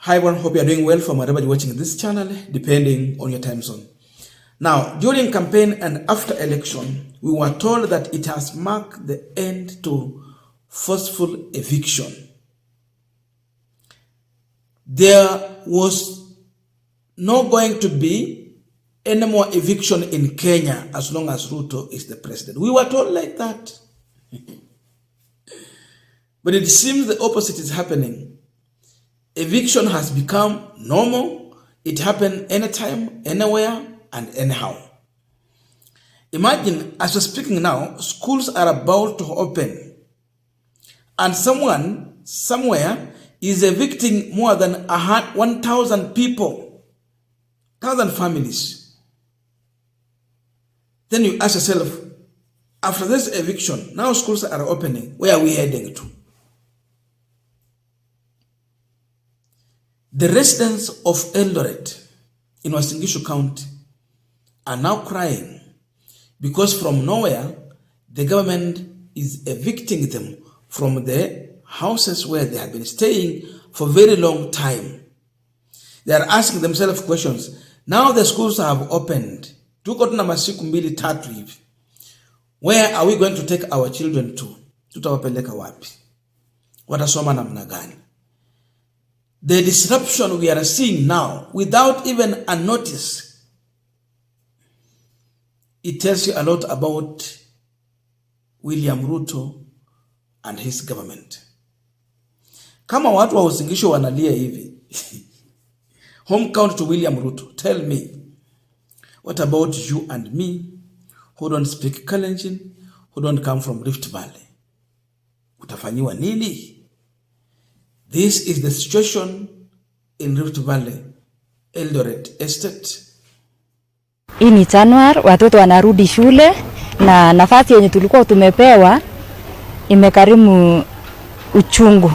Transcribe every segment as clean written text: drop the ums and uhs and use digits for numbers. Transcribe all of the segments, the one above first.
Hi everyone, hope you are doing well from wherever you're watching this channel, depending on your time zone. Now, during campaign and after election, we were told that it has marked the end to forceful eviction. There was not going to be any more eviction in Kenya as long as Ruto is the president. We were told like that. But it seems the opposite is happening. Eviction has become normal. It happens anytime, anywhere, and anyhow. Imagine, as we're speaking now, schools are about to open, and someone, somewhere, is evicting more than 1,000 people, 1,000 families. Then you ask yourself, after this eviction, now schools are opening, where are we heading to? The residents of Eldoret in Western County are now crying because from nowhere, the government is evicting them from the houses where they have been staying for a very long time. They are asking themselves questions. Now the schools have opened. Where are we going to take our children to? Tutawapeleka wapi? Watasoma namna gani? The disruption we are seeing now, without even a notice, it tells you a lot about William Ruto and his government. Kama watu wa Usingisho wanalia hivi, home count to William Ruto, tell me, what about you and me, who don't speak Kalenjin, who don't come from Rift Valley? Utafanyiwa nini? This is the situation in Rift Valley, Eldoret Estate. Hii ni Januari, watoto wanarudi shule na nafasi yenye tulikuwa tumepewa imekarimu uchungu.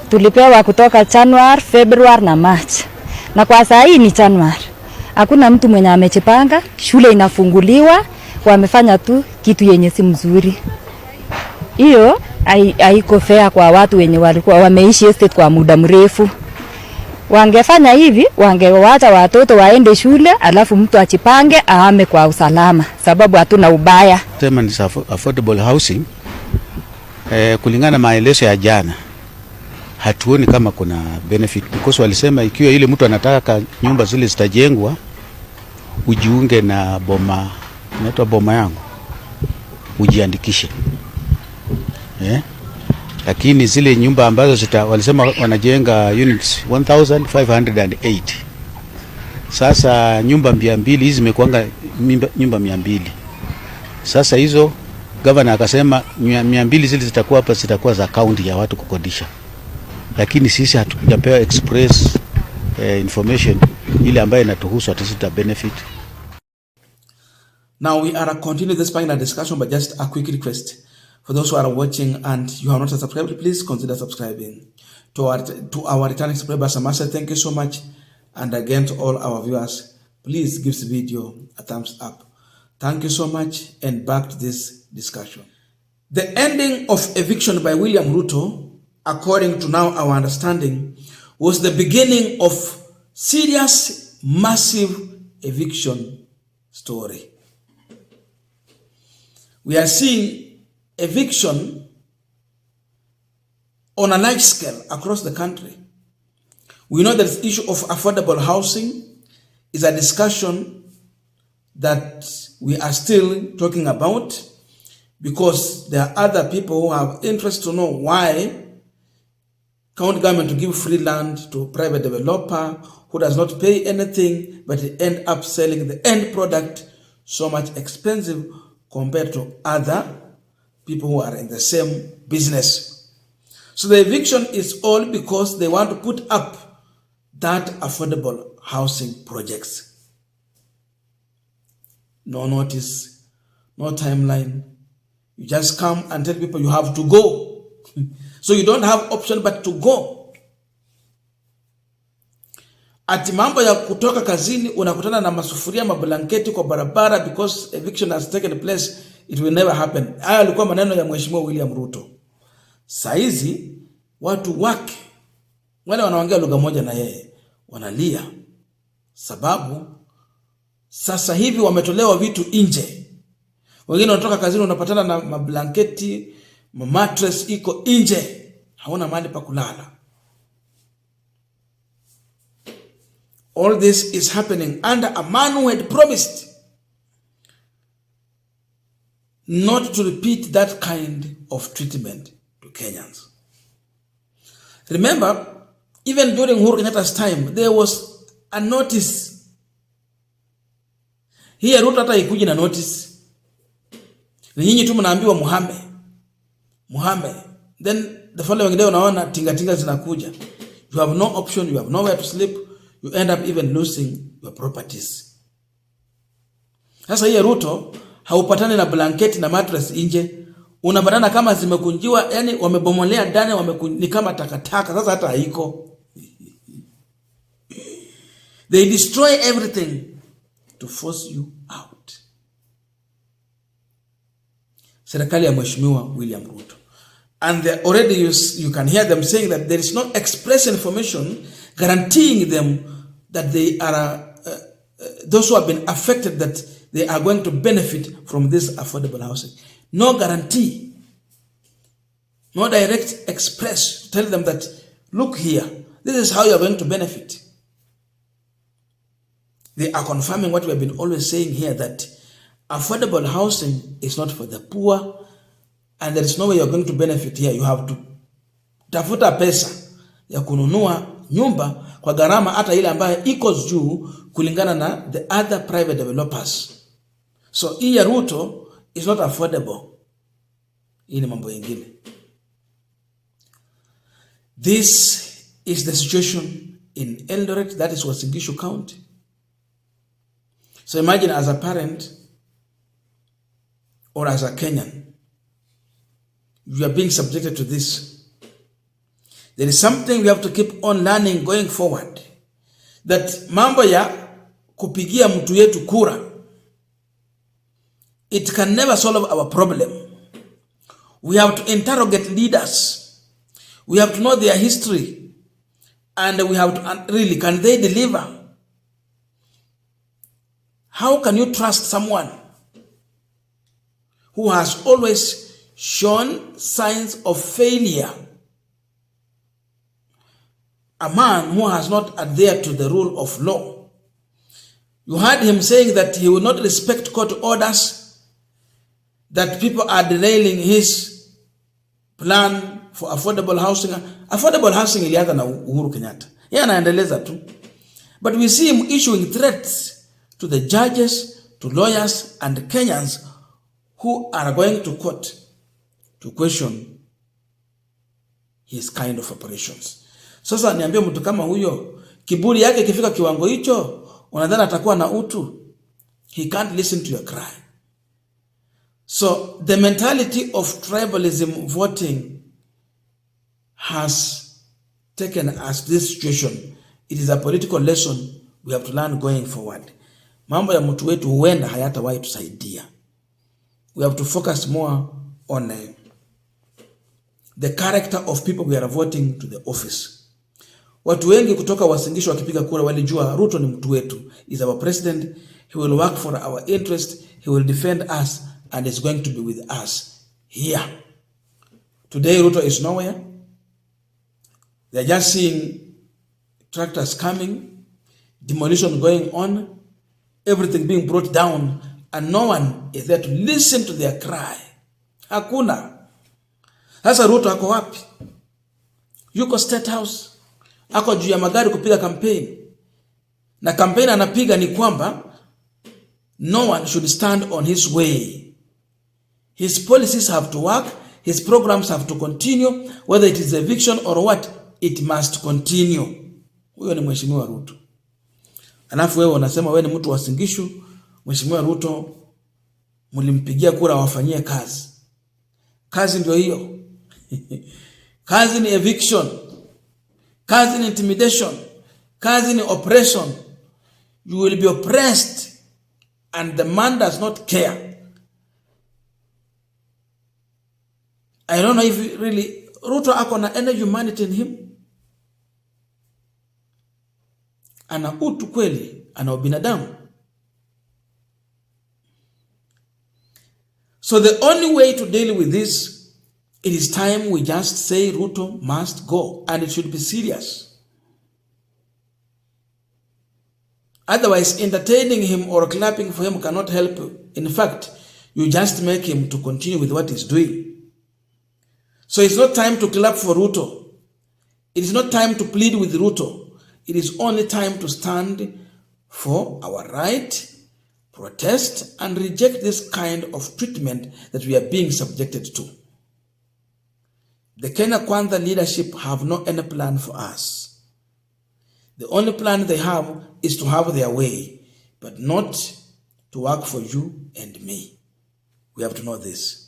Tulipewa kutoka Januari, Februari na March. Na kwa saa hii ni Januari. Hakuna mtu mwenye amechipanga, shule inafunguliwa, wamefanya tu kitu yenye si mzuri. Hiyo haiko fair kwa watu wenye walikuwa wameishi estate kwa muda mrefu. Wangefanya hivi, wangewaacha watoto waende shule, alafu mtu achipange ahame kwa usalama, sababu hatuna ubaya. Tema ni affordable housing. Kulingana maelezo ya jana, hatuoni kama kuna benefit, because walisema ikiwa ile mtu anataka nyumba zile zitajengwa, ujiunge na boma, inaitwa boma yangu, ujiandikishe. Lakini zile nyumba ambazo walisema wanajenga units 1508. Sasa nyumba 200 hizi zimekuanga nyumba 200. Sasa hizo governor akasema 200 zile zitakuwa hapa, zitakuwa za county ya watu kukodisha. Lakini sisi hatujapewa express information ile ambayo inatuhusu atasita benefit. Now we are continuing this final discussion, but just a quick request. For those who are watching and you have not subscribed, please consider subscribing. To our returning subscribers, I must say thank you so much. And again, to all our viewers, please give this video a thumbs up. Thank you so much, and back to this discussion. The ending of eviction by William Ruto, according to now our understanding, was the beginning of serious, massive eviction story. We are seeing eviction on a large scale across the country. We know that the issue of affordable housing is a discussion that we are still talking about, because there are other people who have interest to know why county government to give free land to a private developer who does not pay anything, but they end up selling the end product so much expensive compared to other people who are in the same business. So the eviction is all because they want to put up that affordable housing projects. No notice, no timeline. You just come and tell people you have to go. So you don't have option but to go. Ati mambo ya kutoka kazini unakutana na masufuria mablanketi kwa barabara because eviction has taken place. It will never happen. Haya alikuwa maneno ya Mheshimiwa William Ruto. Saizi watu wake wale wanaongea lugha moja na yeye wanalia, sababu sasa hivi wametolewa vitu nje. Wengine wanatoka kazini wanapatana na mablanketi, mattress iko nje, hawana mahali pa kulala. All this is happening under a man who had promised not to repeat that kind of treatment to Kenyans. Remember, even during Uhuru Kenyatta's time, there was a notice. Here Ruto hata ikuji na notice. Ni nyinyi tu mnaambiwa muhame. Then the following day unaona tinga zinakuja. You have no option, you have nowhere to sleep, you end up even losing your properties. Sasa hii Ruto haupatani na blanketi na mattress nje, unapatana kama zimekunjiwa, yani wamebomolea ndani, ni kama takataka. Sasa hata haiko. They destroy everything to force you out. Serikali ya Mheshimiwa William Ruto. And already you can hear them saying that there is no express information guaranteeing them that they are those who have been affected, that they are going to benefit from this affordable housing. No guarantee, no direct express to tell them that, look here, this is how you are going to benefit. They are confirming what we have been always saying here, that affordable housing is not for the poor, and there is no way you are going to benefit here. You have to tafuta pesa ya kununua nyumba kwa gharama hata ile ambayo iko juu kulingana na the other private developers. So hii ya Ruto is not affordable. Hii ni mambo mengine. This is the situation in Eldoret, that is Uasin Gishu County. So imagine as a parent or as a Kenyan, you are being subjected to this. There is something we have to keep on learning going forward, that mambo ya kupigia mtu yetu kura, it can never solve our problem. We have to interrogate leaders. We have to know their history, and we have to really, can they deliver? How can you trust someone who has always shown signs of failure? A man who has not adhered to the rule of law. You heard him saying that he will not respect court orders, that people are derailing his plan for affordable housing. Affordable housing ilianza na Uhuru Kenyatta. Yeye anaendeleza tu. But we see him issuing threats to the judges, to lawyers, and Kenyans who are going to court to question his kind of operations. Sasa niambie mtu kama huyo, kiburi yake ikifika kiwango hicho, unadhani atakuwa na utu? He can't listen to your cry. So the mentality of tribalism voting has taken us this situation. It is a political lesson we have to learn going forward. Mambo ya mtu wetu huenda hayatawahi tusaidia. We have to focus more on the character of people we are voting to the office. Watu wengi kutoka Uasin Gishu wakipiga kura walijua Ruto ni mtu wetu. He is our president. He will work for our interest. He will defend us and is going to be with us here. Today Ruto is nowhere. They are just seeing tractors coming, demolition going on, everything being brought down, and no one is there to listen to their cry. Hakuna. Sasa Ruto ako wapi? Yuko State House. Ako juu ya magari kupiga campaign. Na campaign anapiga ni kwamba no one should stand on his way. His policies have to work. His programs have to continue. Whether it is eviction or what, it must continue. Huyo ni Mheshimiwa Ruto. Alafu wewe unasema wewe ni mtu wa Uasin Gishu. Mheshimiwa Ruto mlimpigia kura wafanyie kazi. Kazi ndio hiyo. Kazi ni eviction. Kazi ni intimidation. Kazi ni oppression. You will be oppressed and the man does not care. I don't know if really Ruto ako na any humanity in him. ana utu kweli, ana ubinadamu. So the only way to deal with this, it is time we just say Ruto must go, and it should be serious. Otherwise, entertaining him or clapping for him cannot help. In fact, you just make him to continue with what he's doing. So it's not time to clap for Ruto. It is not time to plead with Ruto. It is only time to stand for our right, protest, and reject this kind of treatment that we are being subjected to. The Kenya Kwanza leadership have no any plan for us. The only plan they have is to have their way, but not to work for you and me. We have to know this.